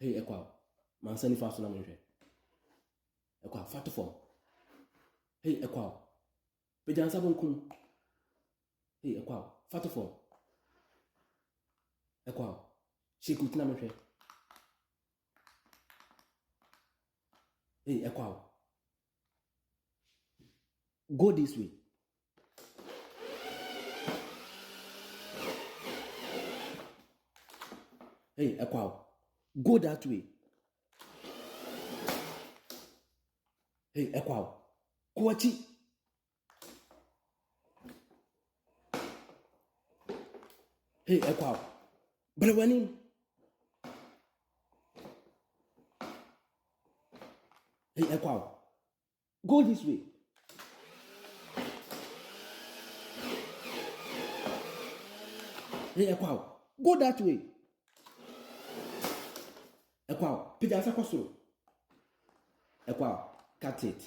Hey, Equal. Man, send fast on me. Equal, fat form. Hey, Equal. Pejan sabon kum. Hey, Equal, fat form. Equal. She could not me. Hey, Equal. Go this way. Hey, Equal. Go that way. Hey, Equal. Kuachi. Hey, Equal. Brewanin. Hey, Equal. Go this way. Hey, Equal. Go that way. Equal. Pijasa kosoro. Equal. Cut it.